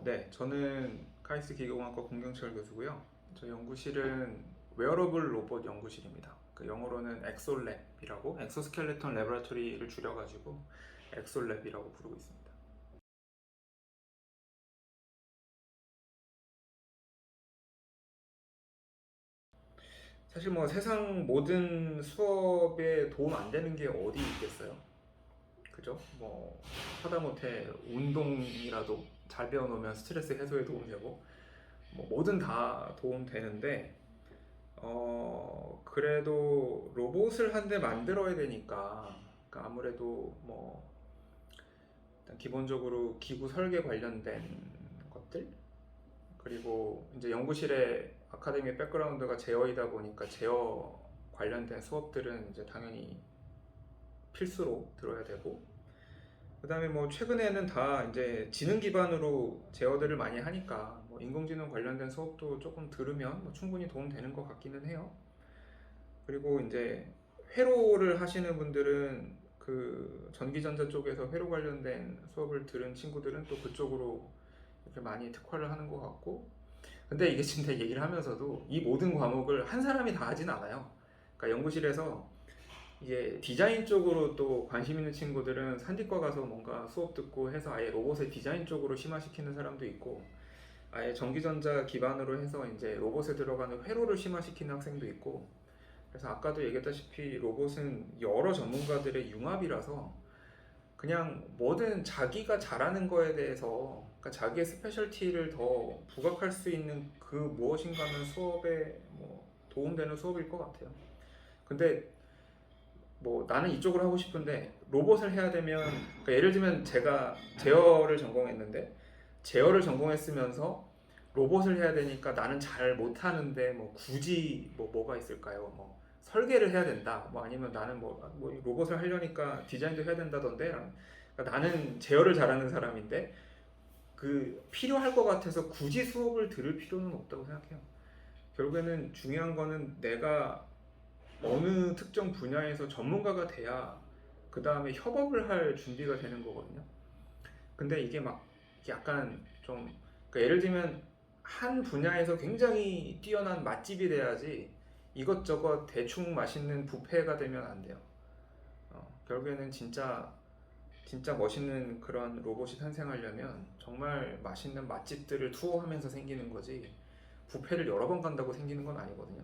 네. 저는 카이스트 기계공학과 공경철 교수고요. 저희 연구실은 웨어러블 로봇 연구실입니다. 그 영어로는 엑솔랩이라고 엑소스켈레톤 레보라토리를 줄여가지고 엑솔랩이라고 부르고 있습니다. 사실 뭐 세상 모든 수업에 도움 안 되는 게 어디 있겠어요? 그죠? 뭐 하다못해 운동이라도 잘 배워놓으면 스트레스 해소에 도움되고 뭐 뭐든 다 도움되는데 그래도 로봇을 한 대 만들어야 되니까, 그러니까 아무래도 뭐, 일단 기본적으로 기구 설계 관련된 것들, 그리고 이제 연구실에 아카데미 백그라운드가 제어이다 보니까 제어 관련된 수업들은 이제 당연히 필수로 들어야 되고, 그 다음에 뭐 최근에는 다 이제 지능 기반으로 제어들을 많이 하니까 뭐 인공지능 관련된 수업도 조금 들으면 뭐 충분히 도움되는 것 같기는 해요. 그리고 이제 회로를 하시는 분들은 그 전기전자 쪽에서 회로 관련된 수업을 들은 친구들은 또 그쪽으로 이렇게 많이 특화를 하는 것 같고, 근데 이게 진짜 얘기를 하면서도 이 모든 과목을 한 사람이 다 하진 않아요. 그러니까 연구실에서 이게 디자인 쪽으로 또 관심 있는 친구들은 산디과 가서 뭔가 수업 듣고 해서 아예 로봇의 디자인 쪽으로 심화시키는 사람도 있고, 아예 전기전자 기반으로 해서 이제 로봇에 들어가는 회로를 심화시키는 학생도 있고, 그래서 아까도 얘기했다시피 로봇은 여러 전문가들의 융합이라서 그냥 뭐든 자기가 잘하는 거에 대해서, 그러니까 자기의 스페셜티를 더 부각할 수 있는 그 무엇인가는 수업에 뭐 도움되는 수업일 것 같아요. 근데 뭐 나는 이쪽으로 하고 싶은데 로봇을 해야 되면, 그러니까 예를 들면 제가 제어를 전공했는데 제어를 전공했으면서 로봇을 해야 되니까 나는 잘 못하는데 뭐 굳이 뭐가 있을까요? 뭐 설계를 해야 된다. 뭐 아니면 나는 뭐 로봇을 하려니까 디자인도 해야 된다던데. 그러니까 나는 제어를 잘하는 사람인데 그 필요할 것 같아서 굳이 수업을 들을 필요는 없다고 생각해요. 결국에는 중요한 거는 내가 어느 특정 분야에서 전문가가 돼야 그 다음에 협업을 할 준비가 되는 거거든요. 근데 이게 막 약간 좀, 그러니까 예를 들면 한 분야에서 굉장히 뛰어난 맛집이 돼야지 이것저것 대충 맛있는 뷔페가 되면 안 돼요. 결국에는 진짜 멋있는 그런 로봇이 탄생하려면 정말 맛있는 맛집들을 투어하면서 생기는 거지, 뷔페를 여러 번 간다고 생기는 건 아니거든요.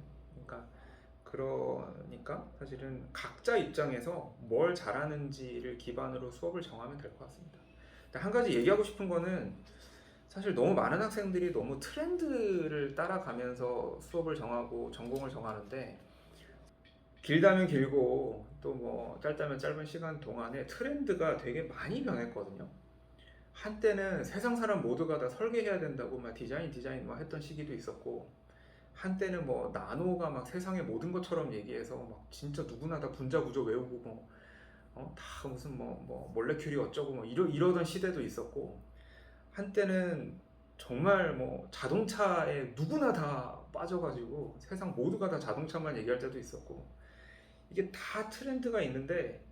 그러니까 사실은 각자 입장에서 뭘 잘하는지를 기반으로 수업을 정하면 될 것 같습니다. 한 가지 얘기하고 싶은 거는, 사실 너무 많은 학생들이 너무 트렌드를 따라가면서 수업을 정하고 전공을 정하는데, 길다면 길고 또 뭐 짧다면 짧은 시간 동안에 트렌드가 되게 많이 변했거든요. 한때는 세상 사람 모두가 다 설계해야 된다고 막 디자인 막 했던 시기도 있었고, 한때는 뭐 나노가 막 세상의 모든 것처럼 얘기해서 막 진짜 누구나 다 분자 구조 외우고 뭐 다 무슨 뭐 몰레큘이 어쩌고 뭐 이러던 시대도 있었고, 한때는 정말 뭐 자동차에 누구나 다 빠져가지고 세상 모두가 다 자동차만 얘기할 때도 있었고, 이게 다 트렌드가 있는데,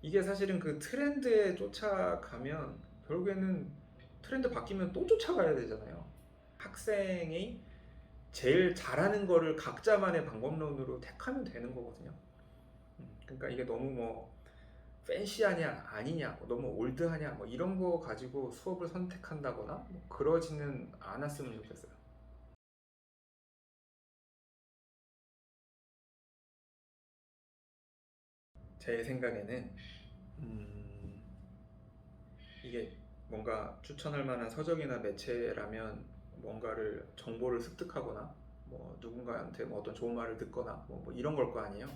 이게 사실은 그 트렌드에 쫓아가면 결국에는 트렌드 바뀌면 또 쫓아가야 되잖아요. 학생이 제일 잘하는 거를 각자만의 방법론으로 택하면 되는 거거든요. 그러니까 이게 너무 뭐 팬시하냐 아니냐, 뭐 너무 올드하냐 뭐 이런 거 가지고 수업을 선택한다거나 뭐 그러지는 않았으면 좋겠어요. 제 생각에는 음, 이게 뭔가 추천할 만한 서적이나 매체라면 뭔가를 정보를 습득하거나 뭐 누군가한테 뭐 어떤 좋은 말을 듣거나 뭐 이런 걸 거 아니에요.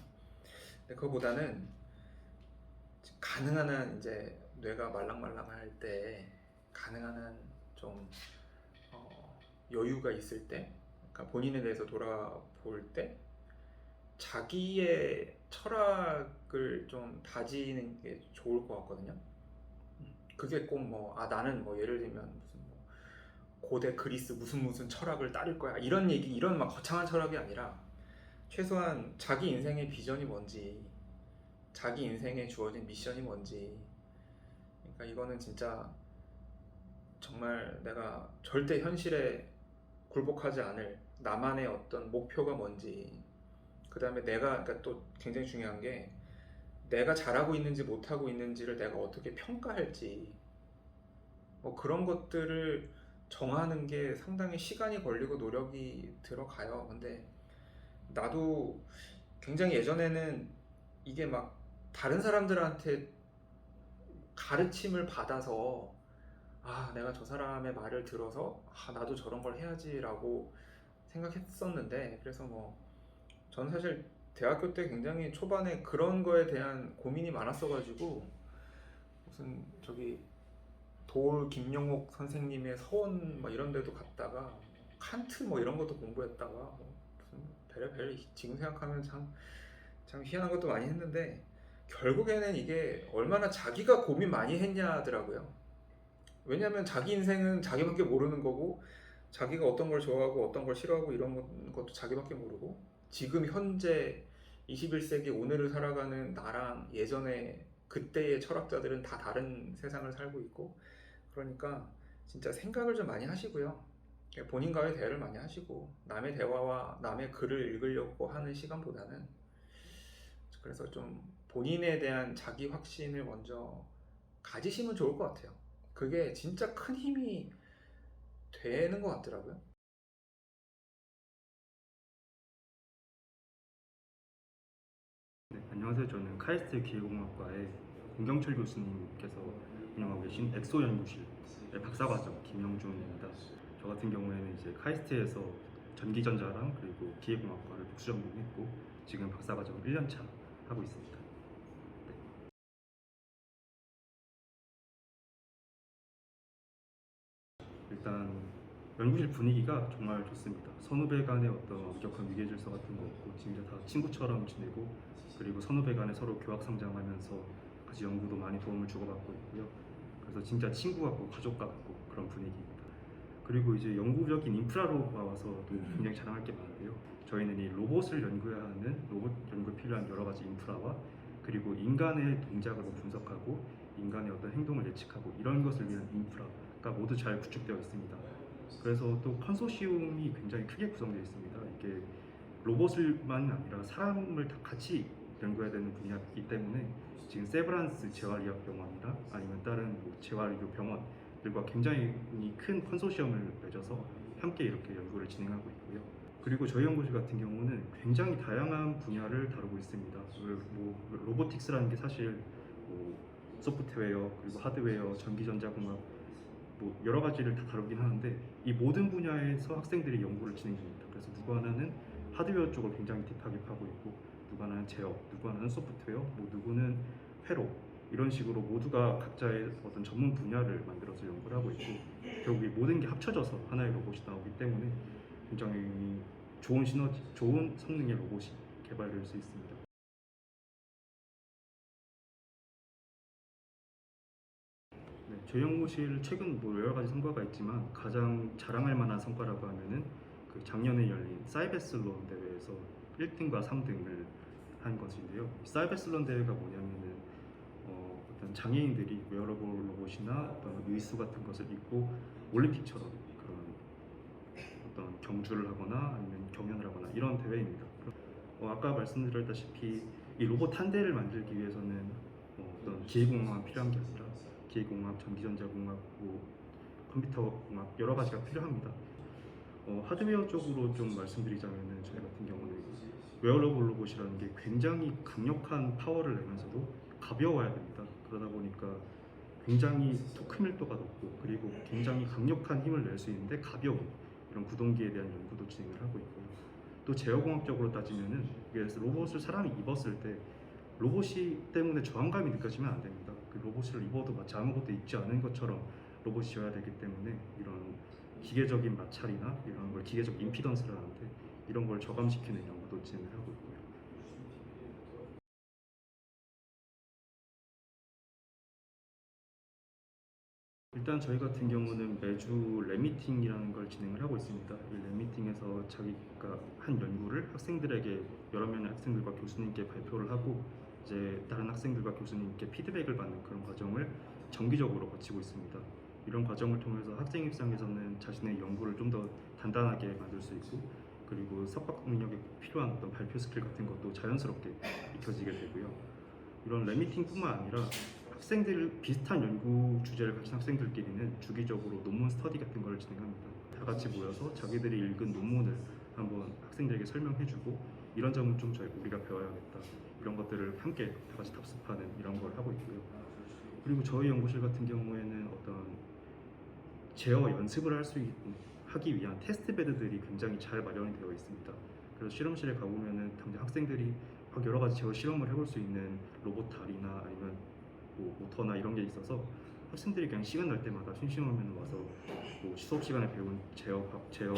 근데 그거보다는 가능한 한 이제 뇌가 말랑말랑할 때, 가능한 한 좀 여유가 있을 때, 그러니까 본인에 대해서 돌아볼 때 자기의 철학을 좀 다지는 게 좋을 것 같거든요. 그게 꼭 뭐, 나는 뭐 예를 들면 무슨 뭐 고대 그리스 무슨 철학을 따를 거야 이런 얘기, 이런 막 거창한 철학이 아니라 최소한 자기 인생의 비전이 뭔지, 자기 인생에 주어진 미션이 뭔지. 그러니까 이거는 진짜 정말 내가 절대 현실에 굴복하지 않을 나만의 어떤 목표가 뭔지, 그 다음에 내가, 그러니까 또 굉장히 중요한 게 내가 잘하고 있는지 못하고 있는지를 내가 어떻게 평가할지, 뭐 그런 것들을 정하는 게 상당히 시간이 걸리고 노력이 들어가요. 근데 나도 굉장히 예전에는 이게 막 다른 사람들한테 가르침을 받아서 내가 저 사람의 말을 들어서 나도 저런 걸 해야지라고 생각했었는데, 그래서 뭐 저는 사실 대학교 때 굉장히 초반에 그런 거에 대한 고민이 많았어가지고 무슨 저기 도올 김영옥 선생님의 서원 뭐 이런 데도 갔다가 칸트 뭐 이런 것도 공부했다가 뭐 무슨 베레베레 지금 생각하면 참 희한한 것도 많이 했는데, 결국에는 이게 얼마나 자기가 고민 많이 했냐더라고요. 왜냐하면 자기 인생은 자기밖에 모르는 거고, 자기가 어떤 걸 좋아하고 어떤 걸 싫어하고 이런 것도 자기밖에 모르고, 지금 현재 21세기 오늘을 살아가는 나랑 예전에 그때의 철학자들은 다 다른 세상을 살고 있고, 그러니까 진짜 생각을 좀 많이 하시고요. 본인과의 대화를 많이 하시고, 남의 대화와 남의 글을 읽으려고 하는 시간보다는, 그래서 좀 본인에 대한 자기 확신을 먼저 가지시면 좋을 것 같아요. 그게 진짜 큰 힘이 되는 것 같더라고요. 네, 안녕하세요. 저는 카이스트 기계공학과의 공경철 교수님께서 운영하고 계신 엑소 연구실의 박사과정 김영준입니다. 저 같은 경우에는 이제 카이스트에서 전기전자랑 그리고 기계공학과를 복수 전공했고 지금 박사과정 1년차 하고 있습니다. 일단 연구실 분위기가 정말 좋습니다. 선후배 간의 어떤 엄격한 위계 질서 같은 거 없고 진짜 다 친구처럼 지내고, 그리고 선후배 간에 서로 교학 성장하면서 같이 연구도 많이 도움을 주고받고 있고요. 그래서 진짜 친구 같고 가족 같고 그런 분위기입니다. 그리고 이제 연구적인 인프라로 봐서도 굉장히 자랑할 게 많은데요. 저희는 이 로봇을 연구해야 하는 로봇 연구에 필요한 여러 가지 인프라와, 그리고 인간의 동작을 분석하고 인간의 어떤 행동을 예측하고 이런 것을 위한 인프라가 모두 잘 구축되어 있습니다. 그래서 또 컨소시움이 굉장히 크게 구성되어 있습니다. 이게 로봇을만 아니라 사람을 다 같이 연구해야 되는 분야이기 때문에 지금 세브란스 재활의학병원이나 아니면 다른 뭐 재활의료 병원들과 굉장히 큰 컨소시엄을 맺어서 함께 이렇게 연구를 진행하고 있고요. 그리고 저희 연구실 같은 경우는 굉장히 다양한 분야를 다루고 있습니다. 뭐 로보틱스라는 게 사실 뭐 소프트웨어 그리고 하드웨어, 전기전자공학 뭐 여러 가지를 다 다루긴 하는데, 이 모든 분야에서 학생들이 연구를 진행합니다. 그래서 누구 하나는 하드웨어 쪽을 굉장히 딥하게 파고 있고, 누구 하나는 제어, 누구 하나는 소프트웨어, 뭐 누구는 회로, 이런 식으로 모두가 각자의 어떤 전문 분야를 만들어서 연구를 하고 있고, 결국 이 모든 게 합쳐져서 하나의 로봇이 나오기 때문에 굉장히 좋은 시너지, 좋은 성능의 로봇이 개발될 수 있습니다. 네, 저희 연구실 최근 뭐 여러 가지 성과가 있지만 가장 자랑할 만한 성과라고 하면은 그 작년에 열린 사이베슬론 대회에서 1등과 3등을 한 것인데요. 사이베슬론 대회가 뭐냐면은 어떤 장애인들이 웨어러블 로봇이나 어떤 의수 같은 것을 입고 올림픽처럼 그런 어떤 경주를 하거나 아니면 경연을 하거나 이런 대회입니다. 아까 말씀드렸다시피 이 로봇 한 대를 만들기 위해서는 어떤 기계공학만 필요한 게 아니라 기계공학, 전기전자공학, 뭐 컴퓨터공학 여러 가지가 필요합니다. 하드웨어 쪽으로 좀 말씀드리자면은 저희 같은 경우는 웨어러블 로봇이라는 게 굉장히 강력한 파워를 내면서도 가벼워야 됩니다. 그러다 보니까 굉장히 토크 밀도가 높고 그리고 굉장히 강력한 힘을 낼 수 있는데 가벼운 이런 구동기에 대한 연구도 진행을 하고 있고요. 또 제어공학적으로 따지면은 로봇을 사람이 입었을 때 로봇이 때문에 저항감이 느껴지면 안 됩니다. 그 로봇을 입어도 마치 아무것도 입지 않은 것처럼 로봇이 져야 되기 때문에 이런 기계적인 마찰이나 이런 걸 기계적 임피던스를 하는데 이런 걸 저감시키는 연구도 진행을 하고 있고요. 일단 저희 같은 경우는 매주 랩미팅이라는 걸 진행을 하고 있습니다. 이 랩미팅에서 자기가 한 연구를 학생들에게 여러 명의 학생들과 교수님께 발표를 하고 이제 다른 학생들과 교수님께 피드백을 받는 그런 과정을 정기적으로 거치고 있습니다. 이런 과정을 통해서 학생 입장에서는 자신의 연구를 좀 더 단단하게 만들 수 있고 그리고 석박 능력에 꼭 필요한 어떤 발표 스킬 같은 것도 자연스럽게 익혀지게 되고요. 이런 랩미팅뿐만 아니라 학생들 비슷한 연구 주제를 가진 학생들끼리는 주기적으로 논문 스터디 같은 걸 진행합니다. 다 같이 모여서 자기들이 읽은 논문을 한번 학생들에게 설명해주고 이런 점은 좀 우리가 배워야겠다 이런 것들을 함께 다 같이 답습하는 이런 걸 하고 있고요. 그리고 저희 연구실 같은 경우에는 어떤 제어 연습을 하기 위한 테스트 베드들이 굉장히 잘 마련이 되어 있습니다. 그래서 실험실에 가보면은 당장 학생들이 막 여러 가지 제어 실험을 해볼 수 있는 로봇 다리나 아니면 뭐 모터나 이런 게 있어서 학생들이 그냥 시간 날 때마다 심심하면 와서 뭐 수업 시간에 배운 제어 이론을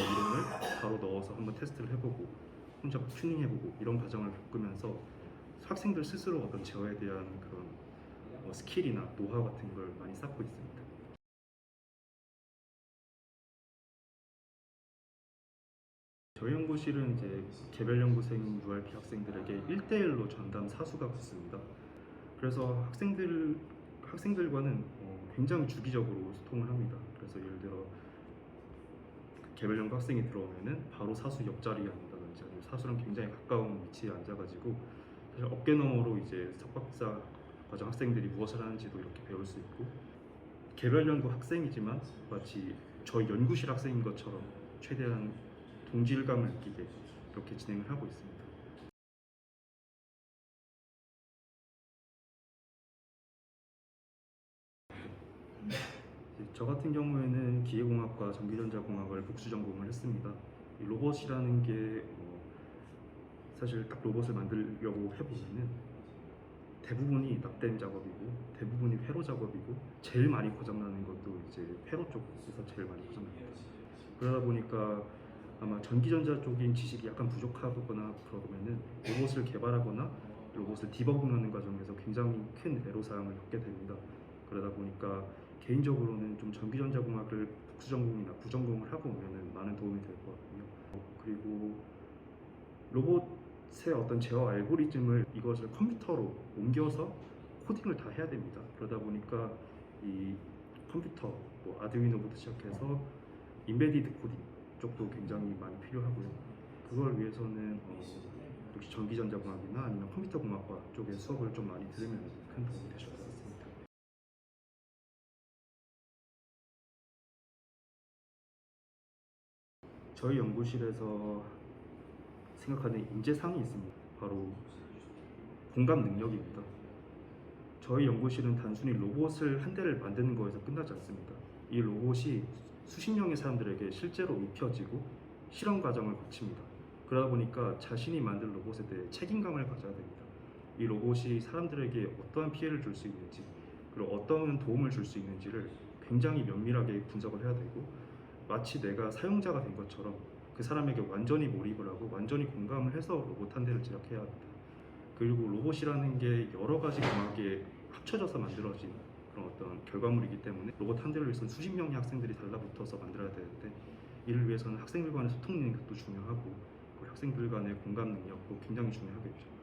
바로 넣어서 한번 테스트를 해보고 혼자 튜닝해보고 이런 과정을 겪으면서 학생들 스스로 어떤 제어에 대한 그런 스킬이나 노하우 같은 걸 많이 쌓고 있습니다. 저희 연구실은 이제 개별 연구생 URP 학생들에게 1대1로 전담 사수가 붙습니다. 그래서 학생들과는 굉장히 주기적으로 소통을 합니다. 그래서 예를 들어 개별 연구 학생이 들어오면은 바로 사수 옆자리에 앉는다든지 아니면 사수랑 굉장히 가까운 위치에 앉아가지고 사실 어깨 너머로 이제 석박사 과정 학생들이 무엇을 하는지도 이렇게 배울 수 있고 개별 연구 학생이지만 마치 저희 연구실 학생인 것처럼 최대한 동질감을 느끼게 이렇게 진행을 하고 있습니다. 저 같은 경우에는 기계공학과 전기전자공학을 복수 전공을 했습니다. 이 로봇이라는 게 사실 딱 로봇을 만들려고 해보면은 대부분이 납땜 작업이고 대부분이 회로 작업이고 제일 많이 고장나는 것도 이제 회로 쪽에서 제일 많이 고장납니다. 그러다 보니까 아마 전기전자 쪽인 지식이 약간 부족하거나 그러면은 로봇을 개발하거나 로봇을 디버깅하는 과정에서 굉장히 큰 애로사항을 겪게 됩니다. 그러다 보니까 개인적으로는 좀 전기전자공학을 복수전공이나 부전공을 하고 오면은 많은 도움이 될 것 같고요. 그리고 로봇의 어떤 제어 알고리즘을 이것을 컴퓨터로 옮겨서 코딩을 다 해야 됩니다. 그러다 보니까 이 컴퓨터, 뭐 아두이노부터 시작해서 인베디드 코딩 쪽도 굉장히 많이 필요하고요. 그걸 위해서는 역시 전기전자공학이나 아니면 컴퓨터공학과 쪽의 수업을 좀 많이 들으면 큰 도움이 되실 것 같습니다. 저희 연구실에서 생각하는 인재상이 있습니다. 바로 공감 능력입니다. 저희 연구실은 단순히 로봇을 한 대를 만드는 거에서 끝나지 않습니다. 이 로봇이 수십 명의 사람들에게 실제로 입혀지고 실험 과정을 거칩니다. 그러다 보니까 자신이 만든 로봇에 대해 책임감을 가져야 됩니다. 이 로봇이 사람들에게 어떠한 피해를 줄 수 있는지 그리고 어떤 도움을 줄 수 있는지를 굉장히 면밀하게 분석을 해야 되고 마치 내가 사용자가 된 것처럼 그 사람에게 완전히 몰입을 하고 완전히 공감을 해서 로봇 한 대를 제작해야 합니다. 그리고 로봇이라는 게 여러 가지 공학에 합쳐져서 만들어진 그런 어떤 결과물이기 때문에 로봇 한 대를 위해서 수십 명의 학생들이 달라붙어서 만들어야 되는데 이를 위해서는 학생들 간의 소통 능력도 중요하고 그리고 학생들 간의 공감 능력도 굉장히 중요하겠죠.